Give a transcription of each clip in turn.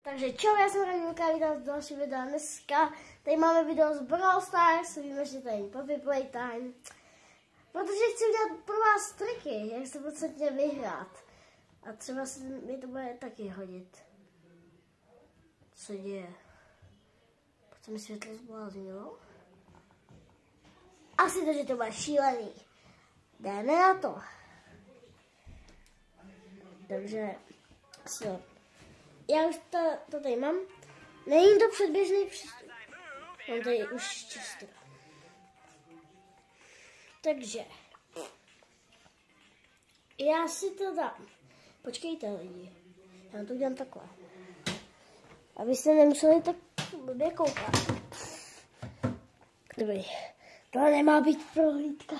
Takže čau, já jsem Radimka, vítám z další videa. Dneska tady máme video z Brawl Stars, víme, že tady je Poppy Playtime. Protože chci udělat pro vás triky, jak se podstatně vyhrát. A třeba se mi to bude taky hodit. Co děje? Proč se mi světlo zbláznilo? Asi to, že to bude šílený. Jdeme na to. Takže já už to tady mám. Není to předběžný přístup. Mám tady už často. Takže já si to dám. Počkejte lidi. Já to udělám takhle. Abyste nemuseli tak blbě koukat. Dobrý. Tohle nemá být prohlídka.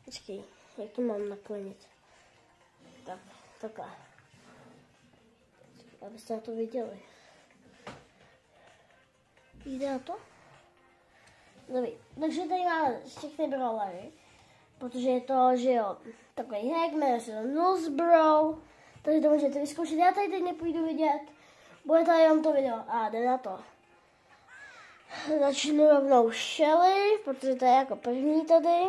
Počkej, jak to mám naklonit? Tak, takhle. Abyste na to viděli. Jde na to? Dobrý, takže tady máme všechny brawlery. Protože je to, že jo, takový hack, jmenuje se to Nuzbrow. Takže to můžete vyzkoušet. Já tady teď nepůjdu vidět. Bude tady jenom to video. A jde na to. Začnu rovnou Shelly, protože to je jako první tady.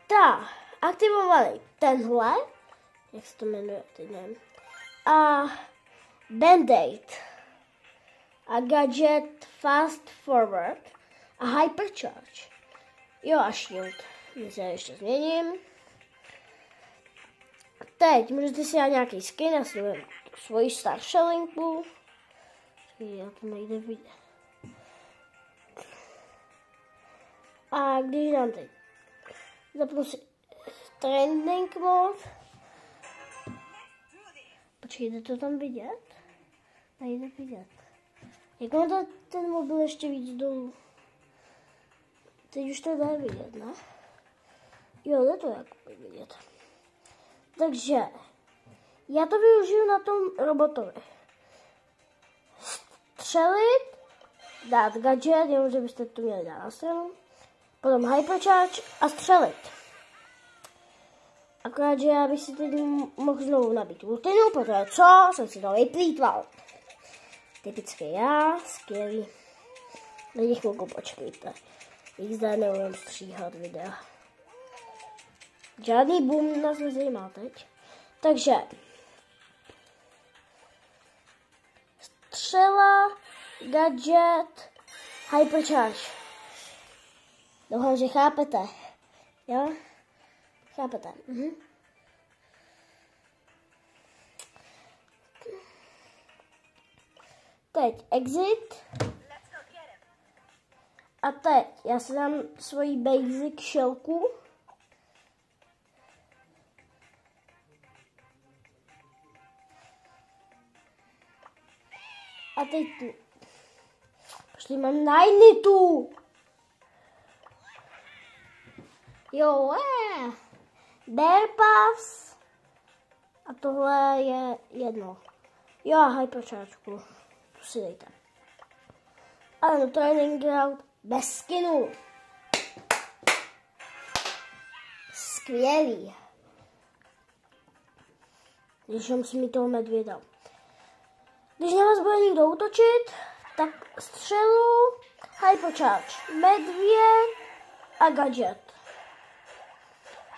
Tak, aktivovaný tenhle. Jak se to jmenuje, teď nevím. A Band-Aid. A Gadget Fast Forward. A Hypercharge. Jo, a Shield. Já ještě změním. Teď můžete si dát nějaký skin na svoji Star Shellinku. Já to nejde vidět. A když dám teď zapnu si trending mode. Počkejte, to tam vidět? Nejde vidět. Jak mám to ten mobil ještě víc dolů? Teď už to dá vidět, ne? Jo, jde to jako vidět. Takže já to využiju na tom robotovi. Střelit, dát gadget, jenom že byste to měli dát na stranu. Potom hypercharge a střelit. Akorát, že já bych si teď mohl znovu nabít ultinu, protože co? Jsem si to vyplýtval. Typicky já, skvělý. Lidi chvilku počkejte. XD nebudem stříhat videa. Žádný boom nás nezajímá teď. Takže střela, gadget, hypercharge. Doufám, že chápete. Jo? Chápete. Teď exit. A teď já si dám svoji basic shellku. A teď tu. Počkej, mám najnitu. Jo, Bear Puffs. A tohle je jedno. Jo, a hyperchargeku. Tu si dejte. Ale training ground bez skinu. Skvělý. Když musím mít toho medvěda. Když na vás bude někdo útočit, tak střelu, hypercharge, medvěd a gadget.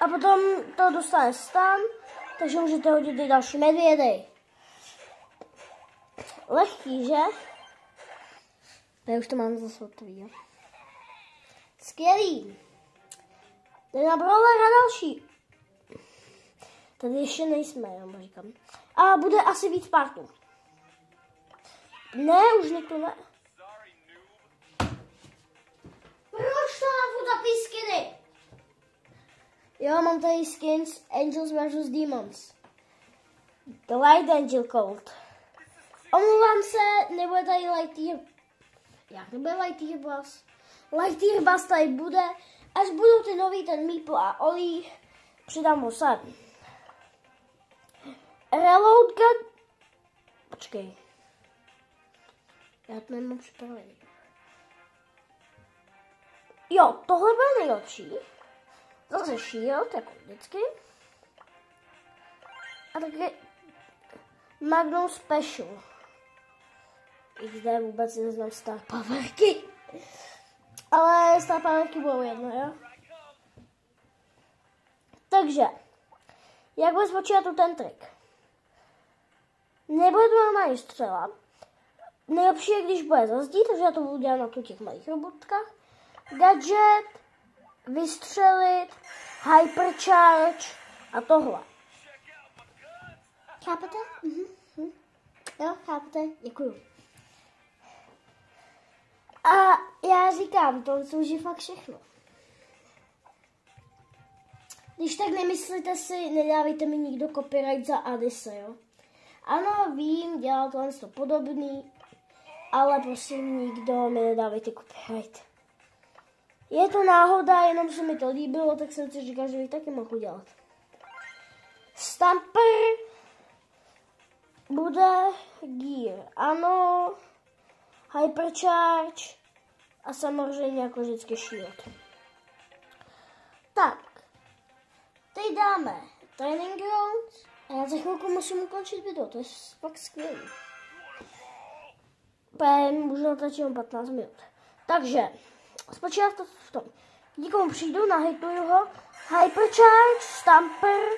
A potom to dostane stun, takže můžete hodit i další medvědy. Lehký, že? Já už to mám zase hotový. Skvělý. Tady na brawler a další. Tady ještě nejsme, já říkám. A bude asi víc partů. Ne, už nikdo ne. Proč to mám furt takový skiny? Jo, mám tady skins Angels vs Demons. The Light Angel Cold. Omlouvám se, nebude tady Lightyear. Jak nebude Lightyear Bass? Lightyear Bass tady bude, až budou ty nový, ten Meeple a Oli. Přidám ho sem. Reload gun. Počkej. Já to nemám připravený. Jo, tohle bude nejlepší. Zase shield, jako vždycky. A taky Magnum Special. XD vůbec neznám Star Powerky. Ale Star Powerky budou jedno, jo? Takže, jak bude spočívat tu ten trik? Nebude to normální střela. Nejlepší je, když bude zazdít, takže já to budu dělat na těch malých robotkách. Gadget, vystřelit, hypercharge a tohle. Chápete? Jo, chápete? Děkuju. A já říkám, to už je fakt všechno. Když tak nemyslíte si, nedávejte mi nikdo copyright za Adise, jo? Ano, vím, dělal to podobný, ale prosím, nikdo mi nedávejte copyright. Je to náhoda, jenom se mi to líbilo, tak jsem si říkal, že bych taky mohl udělat. Stamper bude gear, ano, hypercharge a samozřejmě jako vždycky shield. Tak, teď dáme training grounds a já za chvilku musím ukončit video, to je fakt skvělý. Můžu natočit jen 15 minut. Takže, spočívá to v tom. Díkomu přijdu, nahituju ho, hypercharge, stamper,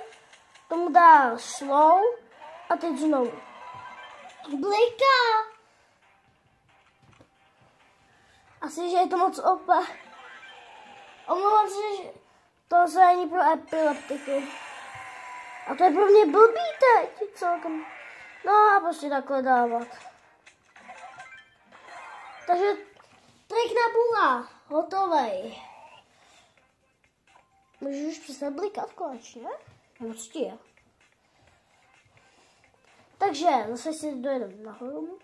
tomu dá slow a teď znovu. Bliká! Asi, že je to moc OP. Omlouvám se, že to se není pro epileptiky. A to je pro mě blbý teď celkem. No a prostě takhle dávat. Takže trik na bula, hotovej. Můžu už přestat blikat konečně? Prostě. Takže zase si dojedeme nahoru.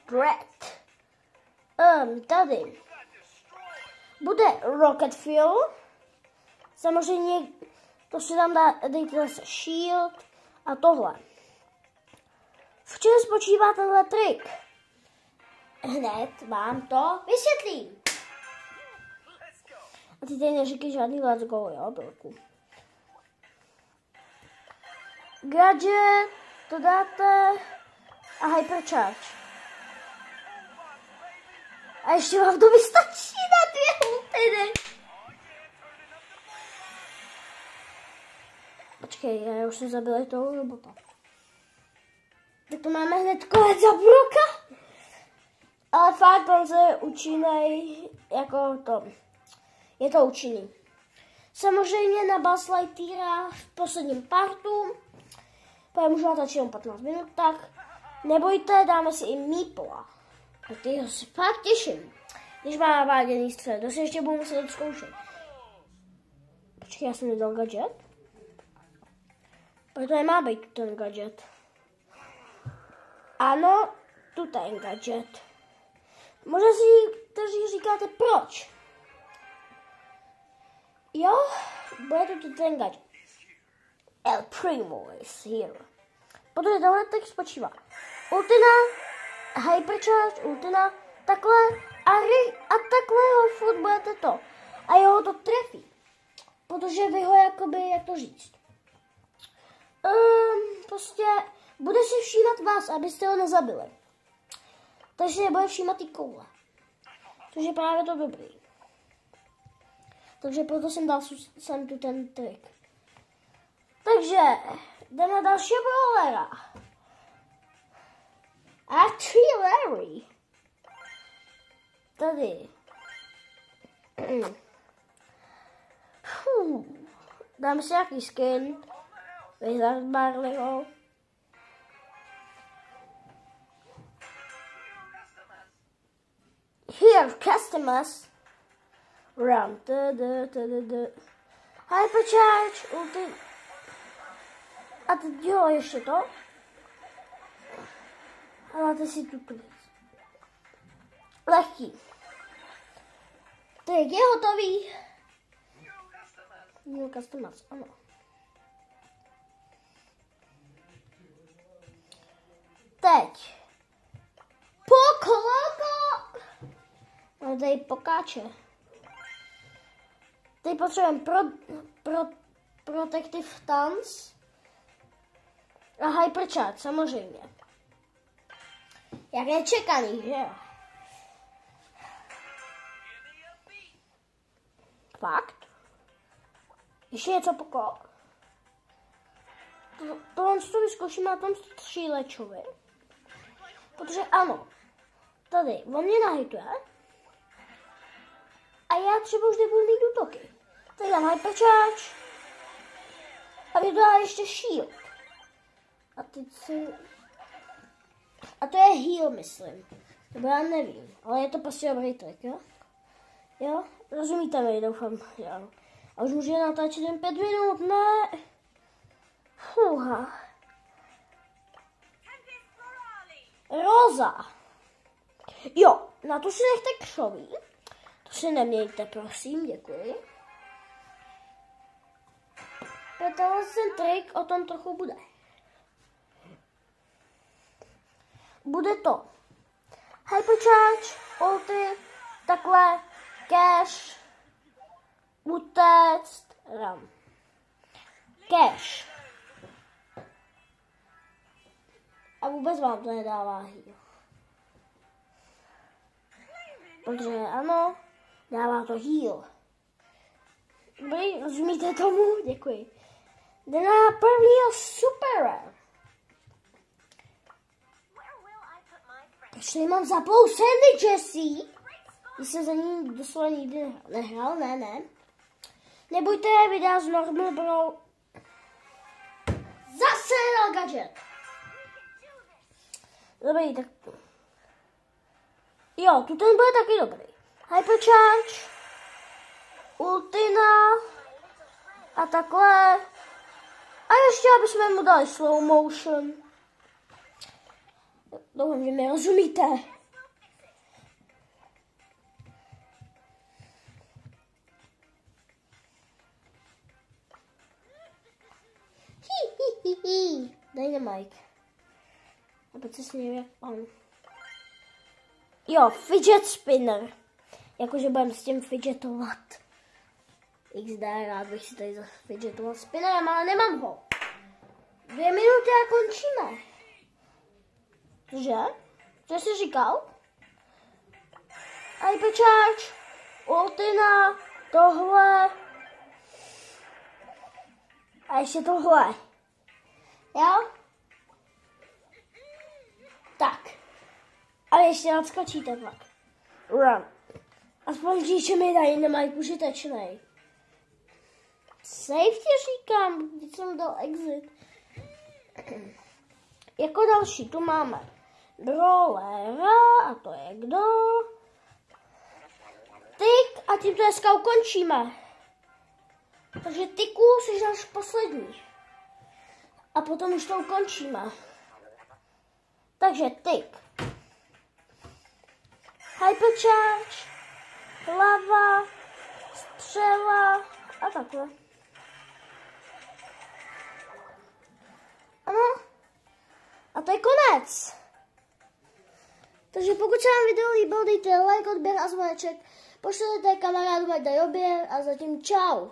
Brett. Tady bude Rocket Fuel. Samozřejmě to si tam dejte zase shield a tohle. V čem spočívá tenhle trik? Hned vám to vysvětlím. A ty tady neříkej žádný let's go, jo, Bilku. Gadget, to dáte a hypercharge. A ještě vám to vystačí na 2 ultiny. Počkej, já už jsem zabila toho robota. Tak to máme hned konec za Broka. Ale fakt on se účinnej jako to. Je to účinný. Samozřejmě na Buzz Lightyeara v posledním partu. Pak můžu natočit jen 15 minut, tak nebojte, dáme si i Meepla. A ty se fakt těším, když má váděný střed. To si ještě budu muset odzkoušet. Počkej, já jsem nedal gadget. Proto nemá být ten gadget. Ano, tu ten gadget. Možná si kteří říkáte proč. Jo, bude tu ten gadget. El Primo is here. Protože tohle tak spočívá. Ultina, hypercharge, ultina, takhle a takhle ho furt budete to. A jeho to trefí. Protože vy ho jakoby, jak to říct. Prostě bude si všímat vás, abyste ho nezabili. Takže se nebude všímat ty koule. Což je právě to dobrý. Takže proto jsem dal sem tu ten trik. Takže jdeme na dalšího brawlera. A 3 Larry. Tady. Dám si nějaký skin. Wizard Barleyho. Here, customers. Run. Hypercharge. Ulti. A teď jo, ještě to. A máte si tu věc. Lehký. Trik je hotový. New customers, ano. Teď. Pokoloko. Máme tady pokáče. Teď potřebujeme Protective Stance. A Hypercharge, samozřejmě. Jak nečekaný, že jo? Fakt? Ještě něco poklad? Tohle to vyzkouším na tom střílečovi. Protože ano, tady on mě nahituje. A já třeba už nebudu mít útoky. Tady dám Hypercharge. A mě to dá ještě shield. A to je heal, myslím. Nebo já nevím, ale je to prostě dobrý trik, jo? Jo? Rozumíte mi, doufám, jo. A už můžu natáčet jen 5 minut, ne? Fuha. Rosa. Jo, na to si nechte křoví. To si nemějte, prosím, děkuji. Tenhle ten trik o tom trochu bude. Bude to Hypercharge, ulti, takhle, cash, utéct, ram. Cash. A vůbec vám to nedává heal. Protože ano, dává to heal. Dobrý, rozumíte tomu? Děkuji. Jde na prvního supera. Takže mám zaplou Sandy Jessie. Když jsem za ní doslova nikdy nehrál, ne. Nebojte, videa z Normal Bro. Zase dal gadget. Dobrý, tak jo, tu ten bude taky dobrý. Hypercharge, ultina a takhle. A ještě, aby jsme mu dali slow motion. Doufám, že mi rozumíte. Dynamite. A teď se směju jak on. Jo, fidget spinner. Jakože budeme s tím fidgetovat. XD, rád bych si tady zafidgetoval spinnerem, ale nemám ho. 2 minuty a končíme. Cože? Co jsi říkal? Hypercharge, ultina, tohle. A ještě tohle. Jo? Tak. Ale ještě nadskočíte pak. Run. Aspoň říče mi dají, nemají užitečnej. Save ti říkám, když jsem dal exit. Jako další tu máme Brawlera, a to je kdo? Tik, a tím to dneska ukončíme. Takže Tiku jsi náš poslední. A potom už to ukončíme. Takže Tik. Hypercharge, lava, střela a takhle. Ano. A to je konec. Takže pokud se vám video líbilo, dejte like, odběr a zvoneček. Pošlete kamarádům, ať dají odběr a zatím čau.